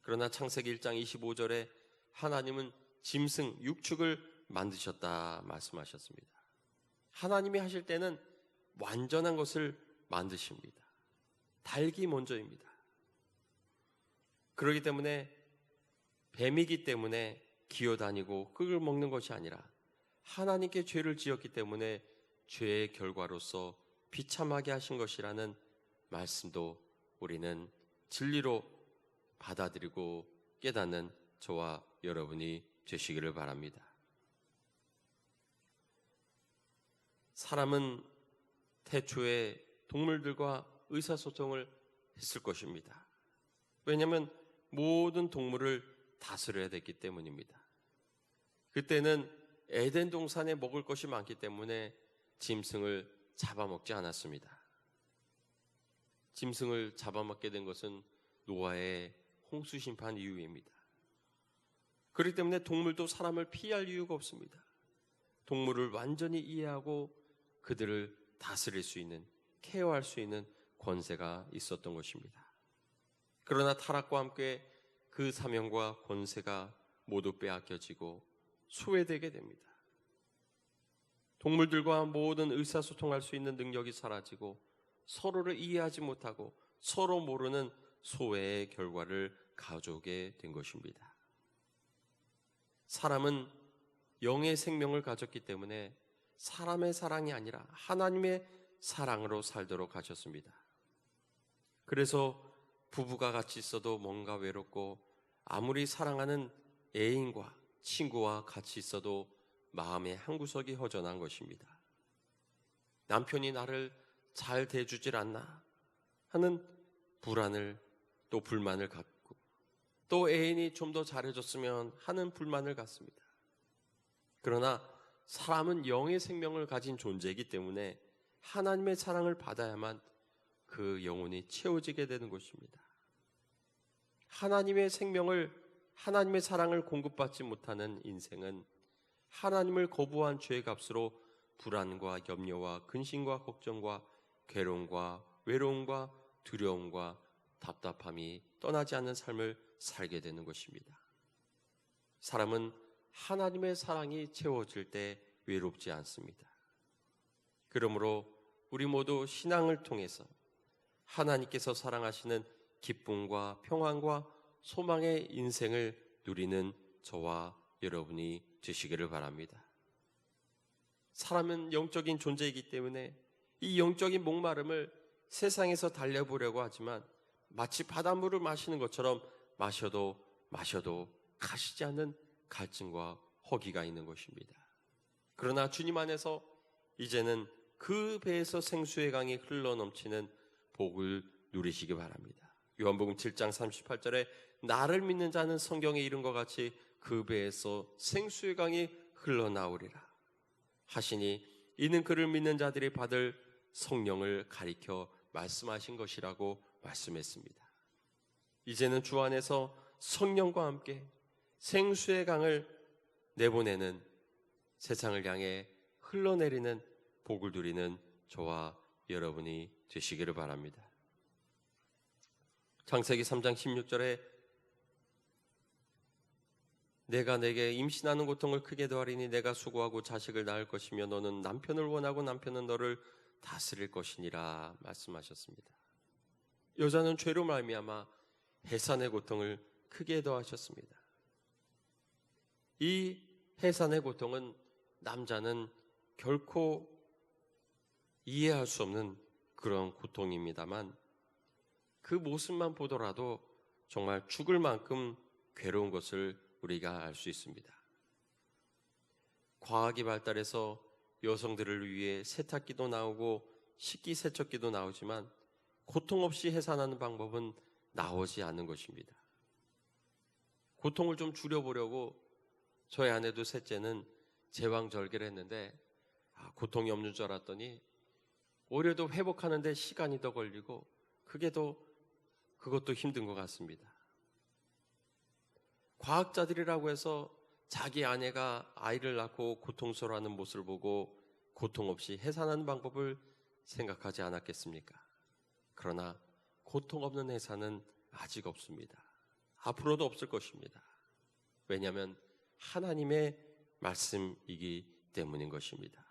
그러나 창세기 1장 25절에 하나님은 짐승 육축을 만드셨다 말씀하셨습니다. 하나님이 하실 때는 완전한 것을 만드십니다. 닭이 먼저입니다. 그렇기 때문에 뱀이기 때문에 기어다니고 흙을 먹는 것이 아니라 하나님께 죄를 지었기 때문에 죄의 결과로서 비참하게 하신 것이라는 말씀도 우리는 진리로 받아들이고 깨닫는 저와 여러분이 되시기를 바랍니다. 사람은 태초에 동물들과 의사소통을 했을 것입니다. 왜냐하면 모든 동물을 다스려야 됐기 때문입니다. 그때는 에덴 동산에 먹을 것이 많기 때문에 짐승을 잡아먹지 않았습니다. 짐승을 잡아먹게 된 것은 노아의 홍수 심판 이후입니다. 그렇기 때문에 동물도 사람을 피할 이유가 없습니다. 동물을 완전히 이해하고 그들을 다스릴 수 있는, 케어할 수 있는 권세가 있었던 것입니다. 그러나 타락과 함께 그 사명과 권세가 모두 빼앗겨지고 소외되게 됩니다. 동물들과 모든 의사소통할 수 있는 능력이 사라지고 서로를 이해하지 못하고 서로 모르는 소외의 결과를 가져오게 된 것입니다. 사람은 영의 생명을 가졌기 때문에 사람의 사랑이 아니라 하나님의 사랑으로 살도록 하셨습니다. 그래서 부부가 같이 있어도 뭔가 외롭고 아무리 사랑하는 애인과 친구와 같이 있어도 마음의 한구석이 허전한 것입니다. 남편이 나를 잘 대해주질 않나 하는 불안을 또 불만을 갖고 또 애인이 좀 더 잘해줬으면 하는 불만을 갖습니다. 그러나 사람은 영의 생명을 가진 존재이기 때문에 하나님의 사랑을 받아야만 그 영혼이 채워지게 되는 것입니다. 하나님의 생명을, 하나님의 사랑을 공급받지 못하는 인생은 하나님을 거부한 죄의 값으로 불안과 염려와 근심과 걱정과 괴로움과 외로움과 두려움과 답답함이 떠나지 않는 삶을 살게 되는 것입니다. 사람은 하나님의 사랑이 채워질 때 외롭지 않습니다. 그러므로 우리 모두 신앙을 통해서 하나님께서 사랑하시는 기쁨과 평안과 소망의 인생을 누리는 저와 여러분이 되시기를 바랍니다. 사람은 영적인 존재이기 때문에 이 영적인 목마름을 세상에서 달래보려고 하지만 마치 바닷물을 마시는 것처럼 마셔도 가시지 않는 갈증과 허기가 있는 것입니다. 그러나 주님 안에서 이제는 그 배에서 생수의 강이 흘러넘치는 복을 누리시기 바랍니다. 요한복음 7장 38절에 나를 믿는 자는 성경에 이른 것 같이 그 배에서 생수의 강이 흘러나오리라 하시니 이는 그를 믿는 자들이 받을 성령을 가리켜 말씀하신 것이라고 말씀했습니다. 이제는 주 안에서 성령과 함께 생수의 강을 내보내는, 세상을 향해 흘러내리는 복을 누리는 저와 여러분이 되시기를 바랍니다. 창세기 3장 16절에 내가 내게 임신하는 고통을 크게 더하리니 내가 수고하고 자식을 낳을 것이며 너는 남편을 원하고 남편은 너를 다스릴 것이니라 말씀하셨습니다. 여자는 죄로 말미암아 해산의 고통을 크게 더하셨습니다. 이 해산의 고통은 남자는 결코 이해할 수 없는 그런 고통입니다만 그 모습만 보더라도 정말 죽을 만큼 괴로운 것을 우리가 알 수 있습니다. 과학이 발달해서 여성들을 위해 세탁기도 나오고 식기세척기도 나오지만 고통 없이 해산하는 방법은 나오지 않는 것입니다. 고통을 좀 줄여보려고 저희 아내도 셋째는 제왕절개를 했는데 고통이 없는 줄 알았더니 오히려 더 회복하는데 시간이 더 걸리고 그것도 힘든 것 같습니다. 과학자들이라고 해서 자기 아내가 아이를 낳고 고통스러워하는 모습을 보고 고통 없이 해산하는 방법을 생각하지 않았겠습니까? 그러나 고통 없는 해산은 아직 없습니다. 앞으로도 없을 것입니다. 왜냐하면 하나님의 말씀이기 때문인 것입니다.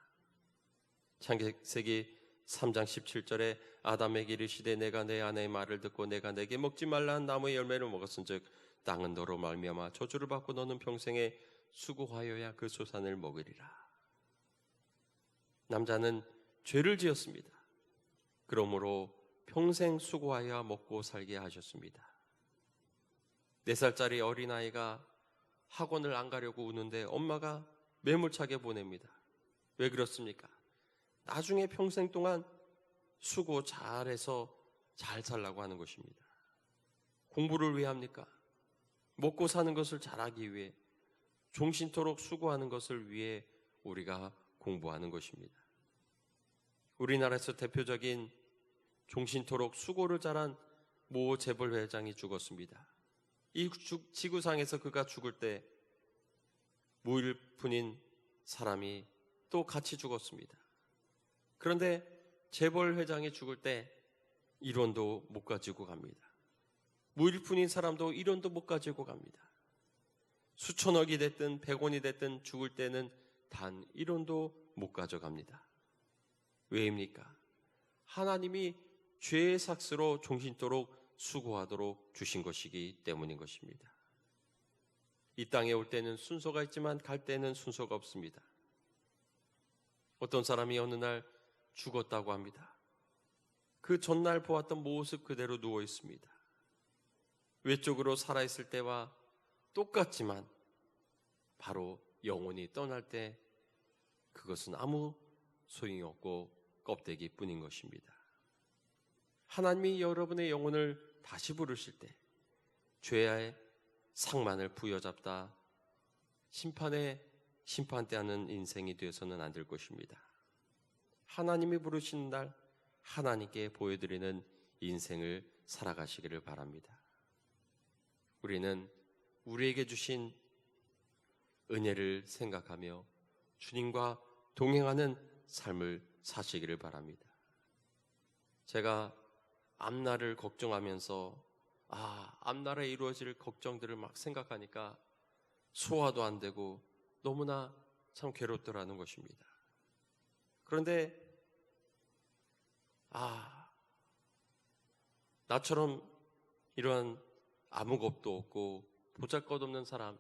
창세기 3장 17절에 아담에게 이르시되 내가 내 아내의 말을 듣고 내가 내게 먹지 말라 한 나무의 열매를 먹었은즉 땅은 너로 말미암아 저주를 받고 너는 평생에 수고하여야 그 소산을 먹으리라. 남자는 죄를 지었습니다. 그러므로 평생 수고하여 먹고 살게 하셨습니다. 4살짜리 어린아이가 학원을 안 가려고 우는데 엄마가 매몰차게 보냅니다. 왜 그렇습니까? 나중에 평생 동안 수고 잘해서 잘 살라고 하는 것입니다. 공부를 왜 합니까? 먹고 사는 것을 잘하기 위해, 종신토록 수고하는 것을 위해 우리가 공부하는 것입니다. 우리나라에서 대표적인 종신토록 수고를 잘한 모 재벌 회장이 죽었습니다. 이 지구상에서 그가 죽을 때 무일푼인 사람이 또 같이 죽었습니다. 그런데 재벌 회장이 죽을 때 1원도 못 가지고 갑니다. 무일푼인 사람도 1원도 못 가지고 갑니다. 수천억이 됐든 100원이 됐든 죽을 때는 단 1원도 못 가져갑니다. 왜입니까? 하나님이 죄의 삭스로 종신토록 수고하도록 주신 것이기 때문인 것입니다. 이 땅에 올 때는 순서가 있지만 갈 때는 순서가 없습니다. 어떤 사람이 어느 날 죽었다고 합니다. 그 전날 보았던 모습 그대로 누워 있습니다. 외적으로 살아있을 때와 똑같지만 바로 영혼이 떠날 때 그것은 아무 소용이 없고 껍데기뿐인 것입니다. 하나님이 여러분의 영혼을 다시 부르실 때 죄의 상만을 부여잡다 심판의 심판대하는 인생이 되어서는 안 될 것입니다. 하나님이 부르시는 날 하나님께 보여드리는 인생을 살아가시기를 바랍니다. 우리는 우리에게 주신 은혜를 생각하며 주님과 동행하는 삶을 사시기를 바랍니다. 제가 앞날을 걱정하면서 앞날에 이루어질 걱정들을 막 생각하니까 소화도 안 되고 너무나 참 괴롭더라는 것입니다. 그런데 나처럼 이러한 아무 겁도 없고 보잘것없는 사람,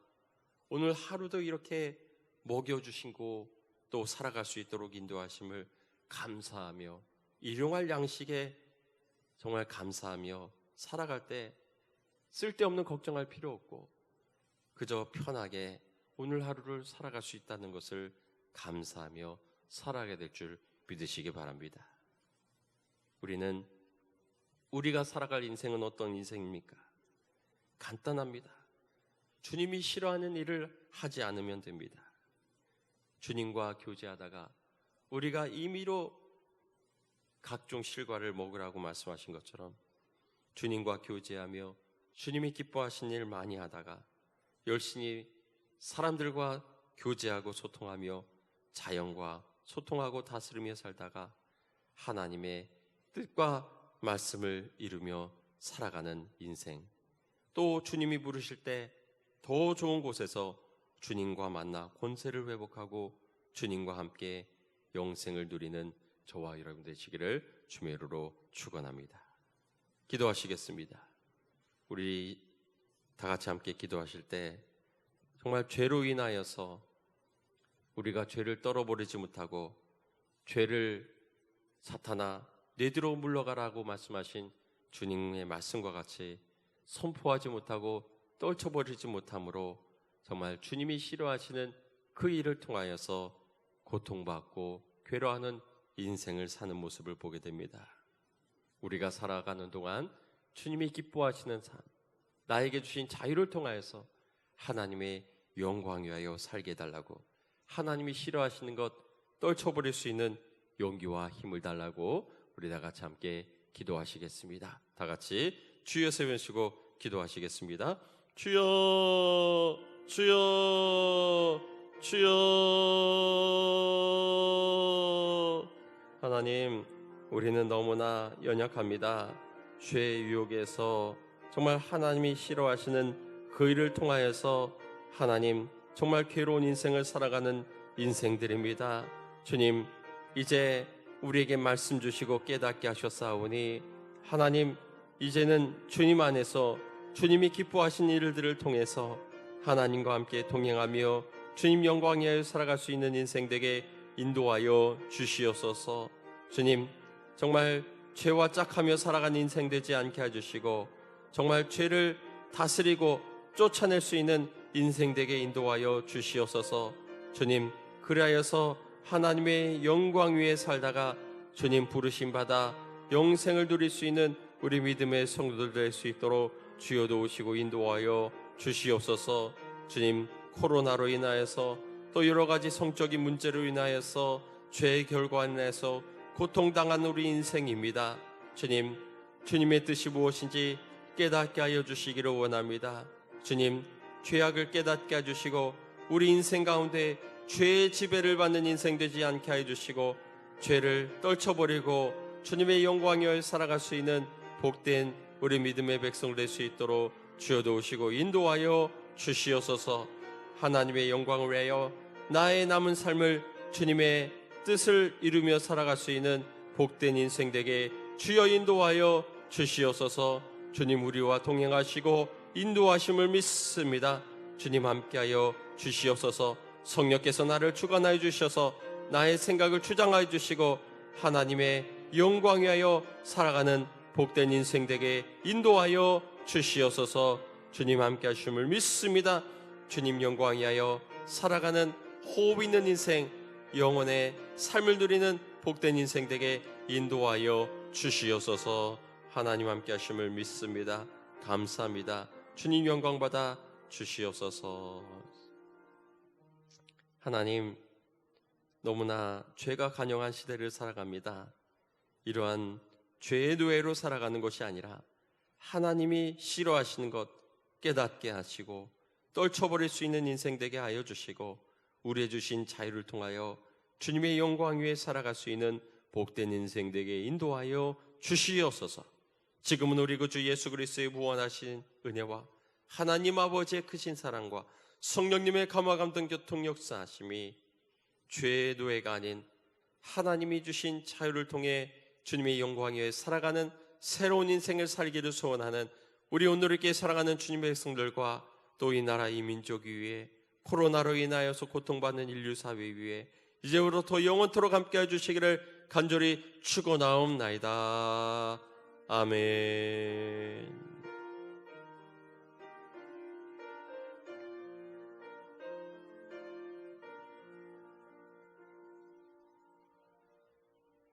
오늘 하루도 이렇게 먹여주시고 또 살아갈 수 있도록 인도하심을 감사하며 일용할 양식에 정말 감사하며 살아갈 때 쓸데없는 걱정할 필요 없고 그저 편하게 오늘 하루를 살아갈 수 있다는 것을 감사하며 살아가게 될 줄 믿으시기 바랍니다. 우리가 살아갈 인생은 어떤 인생입니까? 간단합니다. 주님이 싫어하는 일을 하지 않으면 됩니다. 주님과 교제하다가 우리가 임의로 각종 실과를 먹으라고 말씀하신 것처럼 주님과 교제하며 주님이 기뻐하신 일 많이 하다가 열심히 사람들과 교제하고 소통하며 자연과 소통하고 다스리며 살다가 하나님의 뜻과 말씀을 이루며 살아가는 인생, 또 주님이 부르실 때 더 좋은 곳에서 주님과 만나 권세를 회복하고 주님과 함께 영생을 누리는 저와 여러분 되시기를 주의 이름으로 축원합니다. 기도하시겠습니다. 우리 다 같이 함께 기도하실 때 정말 죄로 인하여서 우리가 죄를 떨어버리지 못하고 죄를 사탄아 내 뒤로 물러가라고 말씀하신 주님의 말씀과 같이 선포하지 못하고 떨쳐버리지 못함으로 정말 주님이 싫어하시는 그 일을 통하여서 고통받고 괴로워하는 인생을 사는 모습을 보게 됩니다. 우리가 살아가는 동안 주님이 기뻐하시는 삶, 나에게 주신 자유를 통하여서 하나님의 영광 위하여 살게 해달라고, 하나님이 싫어하시는 것 떨쳐버릴 수 있는 용기와 힘을 달라고 우리 다 같이 함께 기도하시겠습니다. 다 같이 주여 세우시고 기도하시겠습니다. 주여 주여 주여. 하나님, 우리는 너무나 연약합니다. 죄의 유혹에서 정말 하나님이 싫어하시는 그 일을 통하여서 하나님 정말 괴로운 인생을 살아가는 인생들입니다. 주님, 이제 우리에게 말씀 주시고 깨닫게 하셨사오니 하나님, 이제는 주님 안에서 주님이 기뻐하신 일들을 통해서 하나님과 함께 동행하며 주님 영광 위하여 살아갈 수 있는 인생 되게 인도하여 주시옵소서. 주님, 정말 죄와 짝하며 살아가는 인생 되지 않게 해주시고 정말 죄를 다스리고 쫓아낼 수 있는 인생 되게 인도하여 주시옵소서. 주님, 그리하여서 하나님의 영광 위에 살다가 주님 부르심 받아 영생을 누릴 수 있는 우리 믿음의 성도들 될 수 있도록 주여 도우시고 인도하여 주시옵소서. 주님, 코로나로 인하여서 또 여러 가지 성적인 문제로 인하여서 죄의 결과 인해서 고통당한 우리 인생입니다. 주님, 주님의 뜻이 무엇인지 깨닫게 하여 주시기를 원합니다. 주님, 죄악을 깨닫게 해주시고 우리 인생 가운데 죄의 지배를 받는 인생 되지 않게 해주시고 죄를 떨쳐버리고 주님의 영광을 살아갈 수 있는 복된 우리 믿음의 백성 될 수 있도록 주여 도우시고 인도하여 주시옵소서. 하나님의 영광을 위하여 나의 남은 삶을 주님의 뜻을 이루며 살아갈 수 있는 복된 인생 되게 주여 인도하여 주시옵소서. 주님, 우리와 동행하시고 인도하심을 믿습니다. 주님, 함께하여 주시옵소서. 성령께서 나를 주관하여 주셔서 나의 생각을 주장하여 주시고 하나님의 영광 위하여 살아가는 복된 인생 되게 인도하여 주시옵소서. 주님, 함께하심을 믿습니다. 주님 영광 위하여 살아가는 호흡 있는 인생, 영혼의 삶을 누리는 복된 인생 되게 인도하여 주시옵소서. 하나님 함께하심을 믿습니다. 감사합니다. 주님 영광 받아 주시옵소서. 하나님, 너무나 죄가 간영한 시대를 살아갑니다. 이러한 죄의 노예로 살아가는 것이 아니라 하나님이 싫어하시는 것 깨닫게 하시고 떨쳐버릴 수 있는 인생 되게 하여 주시고 우리의 주신 자유를 통하여 주님의 영광 위에 살아갈 수 있는 복된 인생 되게 인도하여 주시옵소서. 지금은 우리 그 주 예수 그리스도의 무한하신 은혜와 하나님 아버지의 크신 사랑과 성령님의 감화 감동 교통 역사하심이 죄의 노예가 아닌 하나님이 주신 자유를 통해 주님의 영광 위에 살아가는 새로운 인생을 살기를 소원하는 우리 오늘 이렇게 사랑하는 주님의 백성들과 또 이 나라 이 민족 위에 코로나로 인하여서 고통받는 인류 사회 위에 이제부터 영원토록 함께해 주시기를 간절히 축원하옵나이다. 아멘.